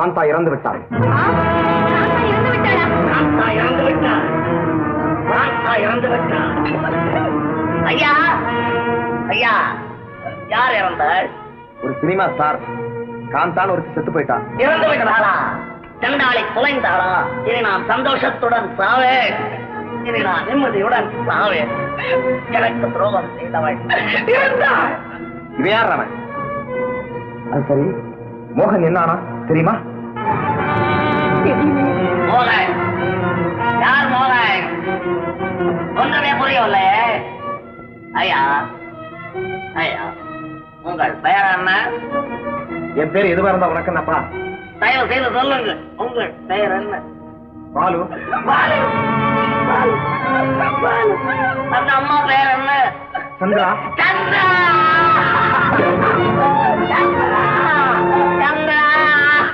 காந்தா இறந்து விட்டாள். ஐயா ஐயா, யார் இறந்தாள்? ஒரு சினிமா ஸ்டார் காந்தான் ஒருத்தி செத்து போயிட்டான். இறந்து விட்டாளா? சண்டாளை குலைந்தாளா? இனி நான் சந்தோஷத்துடன் சாவேன். இனி நான் நிம்மதியுடன் சாவேன். எனக்கு துரோகம் செய்தவள் இருந்தாள். இவன் யார் அவன்? அது சரி, மோகன் என்ன தெரியுமா? மோகன் யார்? மோகன் ஒன்றுமே புரியவில்லை. ஐயா ஐயா, உங்கள் பெயர் என்ன? என் பேர் எதுவா இருந்தா உனக்கு என்னப்பா? தயவு செய்து சொல்லுங்க, உங்கள் பெயர் என்ன? பாலு. பாலு. அந்த அம்மா பெயர் என்ன? சந்திரா. சந்திரா.